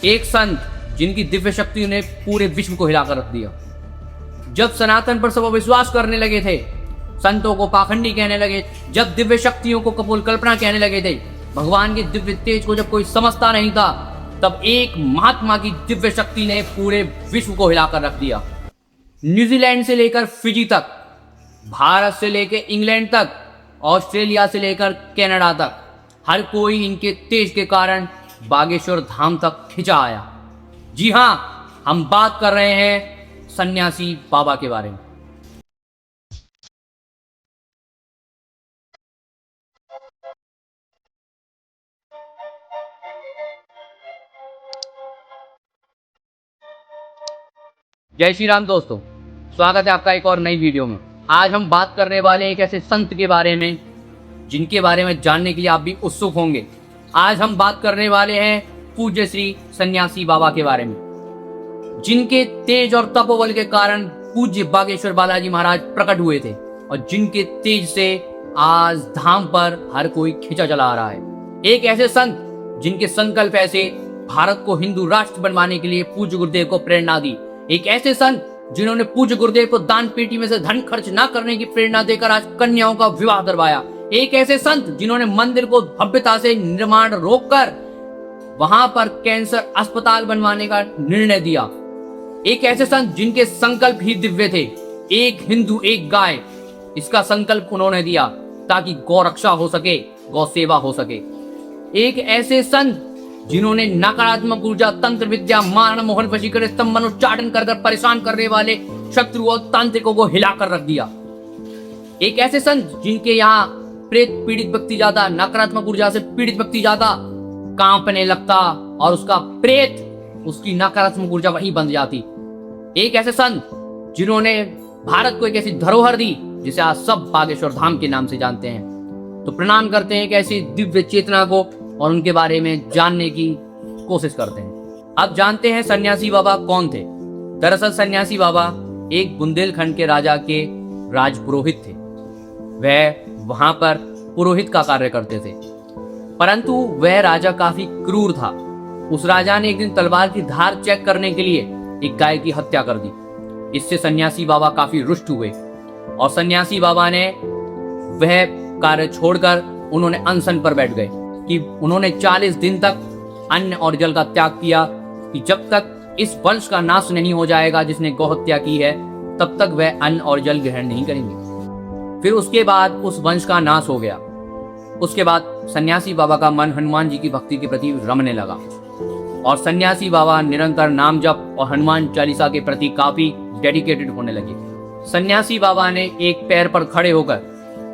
एक संत जिनकी दिव्य शक्ति ने पूरे विश्व को हिलाकर रख दिया। जब सनातन पर सब विश्वास करने लगे थे, संतों को पाखंडी कहने लगे, जब दिव्य शक्तियों को कपोल कल्पना कहने लगे थे, भगवान के दिव्य तेज को जब कोई समझता नहीं था, तब एक महात्मा की दिव्य शक्ति ने पूरे विश्व को हिलाकर रख दिया। न्यूजीलैंड से लेकर फिजी तक, भारत से लेकर इंग्लैंड तक, ऑस्ट्रेलिया से लेकर कनाडा तक, हर कोई इनके तेज के कारण बागेश्वर धाम तक खिंचा आया। जी हां, हम बात कर रहे हैं सन्यासी बाबा के बारे में। जय श्री राम दोस्तों, स्वागत है आपका एक और नई वीडियो में। आज हम बात करने वाले हैं एक ऐसे संत के बारे में जिनके बारे में जानने के लिए आप भी उत्सुक होंगे। आज हम बात करने वाले हैं पूज्य श्री सन्यासी बाबा के बारे में, जिनके तेज और तपोबल के कारण पूज्य बागेश्वर बालाजी महाराज प्रकट हुए थे और जिनके तेज से आज धाम पर हर कोई खिंचा चला आ रहा है। एक ऐसे संत जिनके संकल्प ऐसे भारत को हिंदू राष्ट्र बनवाने के लिए पूज्य गुरुदेव को प्रेरणा दी। एक ऐसे संत जिन्होंने पूज्य गुरुदेव को दान पेटी में से धन खर्च न करने की प्रेरणा देकर आज कन्याओं का विवाह करवाया। एक ऐसे संत जिन्होंने मंदिर को भव्यता से निर्माण रोककर वहां पर कैंसर अस्पताल बनवाने का निर्णय दिया। एक ऐसे संत जिनके संकल्प ही दिव्य थे। एक हिंदू एक गाय, इसका संकल्प उन्होंने दिया ताकि गौ रक्षा हो सके, गौ सेवा हो सके। एक ऐसे संत जिन्होंने नकारात्मक ऊर्जा, तंत्र विद्या, मान मोहन वशीकरण, स्तंभन उच्चाटन कर परेशान करने वाले शत्रु और तांत्रिकों को हिलाकर रख दिया। एक ऐसे संत जिनके यहाँ प्रेत पीड़ित व्यक्ति ज्यादा, नकारात्मक ऊर्जा से पीड़ित व्यक्ति ज्यादा कांपने लगता और उसका प्रेत, उसकी नकारात्मक ऊर्जा वहीं बंध जाती। एक ऐसे संत जिन्होंने भारत को एक ऐसी धरोहर दी जिसे आज सब बागेश्वर धाम के नाम से जानते हैं। तो प्रणाम करते हैं एक ऐसी दिव्य चेतना को और उनके बारे में जानने की कोशिश करते हैं। अब जानते हैं सन्यासी बाबा कौन थे। दरअसल सन्यासी बाबा एक बुंदेलखंड के राजा के राजपुरोहित थे। वह वहां पर पुरोहित का कार्य करते थे, परंतु वह राजा काफी क्रूर था। उस राजा ने एक दिन तलवार की धार चेक करने के लिए एक गाय की हत्या कर दी। इससे सन्यासी बाबा काफी रुष्ट हुए और सन्यासी बाबा ने वह कार्य छोड़कर उन्होंने अनशन पर बैठ गए कि उन्होंने 40 दिन तक अन्न और जल का त्याग किया कि जब तक इस वंश का नाश नहीं हो जाएगा जिसने गौहत्या की है, तब तक वह अन्न और जल ग्रहण नहीं करेंगे। फिर उसके बाद उस वंश का नाश हो गया। उसके बाद सन्यासी बाबा का मन हनुमान जी की भक्ति के प्रति रमने लगा और सन्यासी बाबा निरंतर नाम जप और हनुमान चालीसा के प्रति काफी डेडिकेटेड होने लगे। सन्यासी बाबा ने एक पैर पर खड़े होकर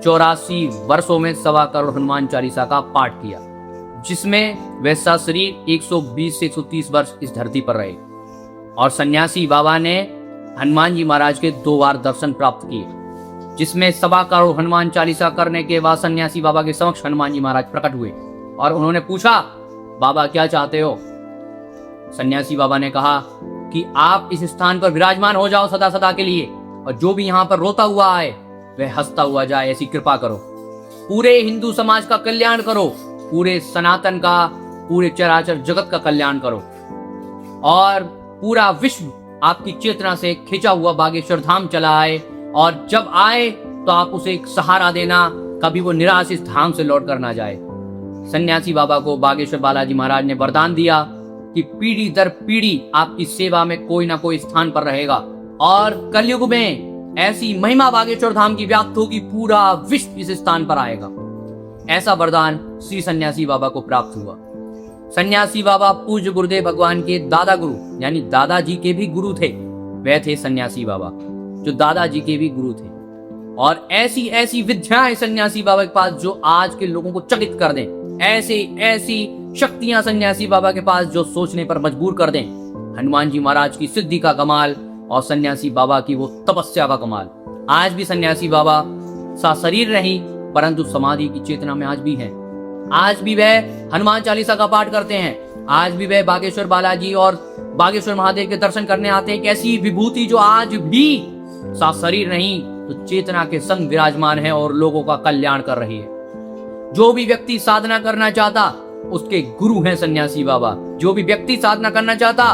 84 वर्षों में 1.25 करोड़ हनुमान चालीसा का पाठ किया, जिसमें वह सशरीर 120 से 130 वर्ष इस धरती पर रहे। और सन्यासी बाबा ने हनुमान जी महाराज के 2 बार दर्शन प्राप्त किए, जिसमें 1.25 करोड़ हनुमान चालीसा करने के बाद सन्यासी बाबा के समक्ष हनुमान जी महाराज प्रकट हुए और उन्होंने पूछा, बाबा क्या चाहते हो? सन्यासी बाबा ने कहा कि आप इस स्थान पर विराजमान हो जाओ सदा सदा के लिए, और जो भी यहाँ पर रोता हुआ आए वह हंसता हुआ जाए, ऐसी कृपा करो। पूरे हिंदू समाज का कल्याण करो, पूरे सनातन का, पूरे चराचर जगत का कल्याण करो और पूरा विश्व आपकी चेतना से खिंचा हुआ बागेश्वर धाम चला आए, और जब आए तो आप उसे एक सहारा देना, कभी वो निराश इस धाम से लौट कर ना जाए। सन्यासी बाबा को बागेश्वर बालाजी महाराज ने वरदान दिया कि पीढ़ी दर पीढ़ी आपकी सेवा में कोई ना कोई स्थान पर रहेगा और कलयुग में ऐसी महिमा बागेश्वर धाम की व्याप्त होगी, पूरा विश्व इस स्थान पर आएगा। ऐसा वरदान श्री सन्यासी बाबा को प्राप्त हुआ। सन्यासी बाबा पूज्य गुरुदेव भगवान के दादा गुरु यानी दादाजी के भी गुरु थे। वह थे सन्यासी बाबा जो दादाजी के भी गुरु थे। और ऐसी ऐसी विद्याएं सन्यासी बाबा के पास जो आज के लोगों को चकित कर दें, ऐसी ऐसी शक्तियां सन्यासी बाबा के पास जो सोचने पर मजबूर कर दें। हनुमान जी महाराज की सिद्धि का कमाल और सन्यासी बाबा की वो तपस्या का कमाल। आज भी सन्यासी बाबा सशरीर नहीं परंतु समाधि की चेतना में आज भी हैं। आज भी वह हनुमान चालीसा का पाठ करते हैं। आज भी वह बागेश्वर बालाजी और बागेश्वर महादेव के दर्शन करने आते हैं। एक ऐसी विभूति जो आज भी सशरीर नहीं तो चेतना के संग विराजमान है और लोगों का कल्याण कर रही है। जो भी व्यक्ति साधना करना चाहता उसके गुरु हैं सन्यासी बाबा। जो भी व्यक्ति साधना करना चाहता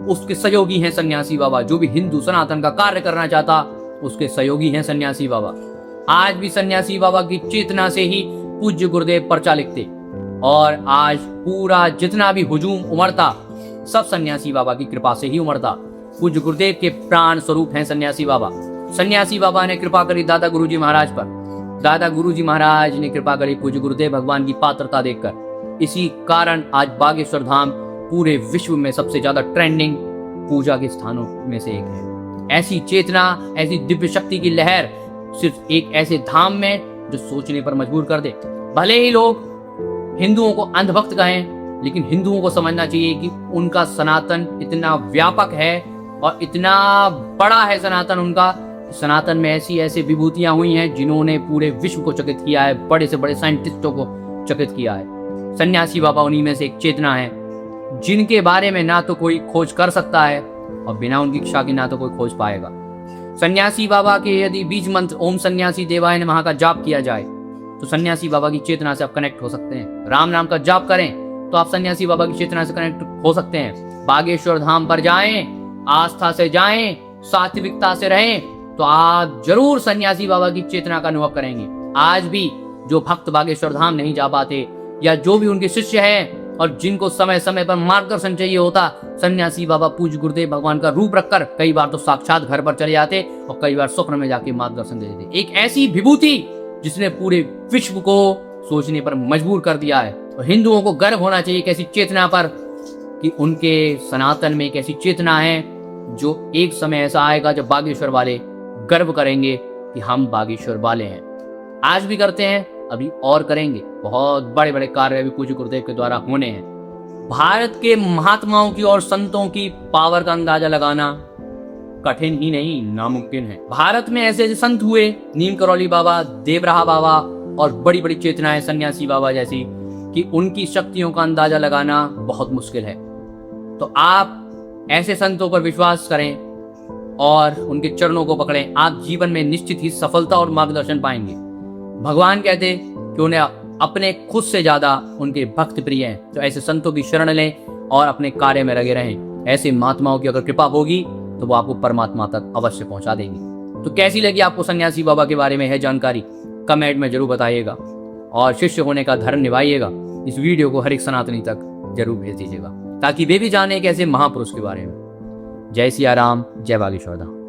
उसके सहयोगी हैं सन्यासी बाबा। जो भी हिंदू सनातन का कार्य करना चाहता उसके सहयोगी हैं सन्यासी बाबा। आज भी सन्यासी बाबा की चेतना से ही पूज्य गुरुदेव पर्चा लिखते और आज पूरा जितना भी हुजूम उमड़ता सब सन्यासी बाबा की कृपा से ही उमड़ता। पूज्य गुरुदेव के प्राण स्वरूप हैं सन्यासी बाबा। सन्यासी बाबा ने कृपा करी दादा गुरुजी महाराज पर। दादा गुरुजी महाराज ने कृपा करी पूज्य गुरुदेव भगवान की पात्रता देखकर। इसी कारण आज बागेश्वर धाम पूरे विश्व में सबसे ज्यादा ट्रेंडिंग पूजा के स्थानों में से एक है। ऐसी चेतना, ऐसी दिव्य शक्ति की लहर सिर्फ एक ऐसे धाम में जो सोचने पर मजबूर कर दे। भले ही लोग हिंदुओं को अंधभक्त कहें, लेकिन हिंदुओं को समझना चाहिए कि उनका सनातन इतना व्यापक है और इतना बड़ा है सनातन उनका। सनातन में ऐसी ऐसी विभूतियां हुई हैं जिन्होंने पूरे विश्व को चकित किया है, बड़े से बड़े साइंटिस्टों को चकित किया है। सन्यासी बाबा उन्हीं में से एक चेतना है जिनके बारे में ना तो कोई खोज कर सकता है और बिना उनकी इच्छा के ना तो कोई खोज पाएगा। सन्यासी बाबा के यदि बीज मंत्र ओम सन्यासी देवाय नमः का जाप किया जाए तो सन्यासी बाबा की चेतना से आप कनेक्ट हो सकते हैं। राम नाम का जाप करें तो आप सन्यासी बाबा की चेतना से कनेक्ट हो सकते हैं। बागेश्वर धाम पर जाएं, आस्था से जाएं, सात्विकता से रहें तो आप जरूर सन्यासी बाबा की चेतना का अनुभव करेंगे। आज भी जो भक्त बागेश्वर धाम नहीं जा पाते या जो भी उनके शिष्य हैं और जिनको समय समय पर मार्गदर्शन चाहिए होता, सन्यासी बाबा पूज्य गुरुदेव भगवान का रूप रखकर कई बार तो साक्षात घर पर चले जाते और कई बार स्वप्न में जाके मार्गदर्शन दे देते। एक ऐसी विभूति जिसने पूरे विश्व को सोचने पर मजबूर कर दिया है। और हिंदुओं को गर्व होना चाहिए एक ऐसी चेतना पर कि उनके सनातन में एक ऐसी चेतना है जो एक समय ऐसा आएगा जब बागेश्वर वाले गर्व करेंगे कि हम बागेश्वर वाले हैं। आज भी करते हैं, अभी और करेंगे। बहुत बड़े बड़े कार्य अभी पूज्य गुरुदेव के द्वारा होने हैं। भारत के महात्माओं की और संतों की पावर का अंदाजा लगाना कठिन ही नहीं नामुमकिन है। भारत में ऐसे ऐसे संत हुए, नीम करौली बाबा, देवराहा बाबा और बड़ी बड़ी चेतनाएं सन्यासी बाबा जैसी, कि उनकी शक्तियों का अंदाजा लगाना बहुत मुश्किल है। तो आप ऐसे संतों पर विश्वास करें और उनके चरणों को पकड़ें। आप जीवन में निश्चित ही सफलता और मार्गदर्शन पाएंगे। भगवान कहते कि उन्हें अपने खुद से ज्यादा उनके भक्त प्रिय हैं। तो ऐसे संतों की शरण लें और अपने कार्य में लगे रहें। ऐसे महात्माओं की अगर कृपा होगी तो वो आपको परमात्मा तक अवश्य पहुंचा देंगे। तो कैसी लगी आपको सन्यासी बाबा के बारे में है जानकारी, कमेंट में जरूर बताइएगा और शिष्य होने का धर्म निभाइएगा। इस वीडियो को हर एक सनातनी तक जरूर भेज दीजिएगा ताकि वे भी जाने एक ऐसे महापुरुष के बारे में। जय सिया राम, जय बागेश्वर धाम।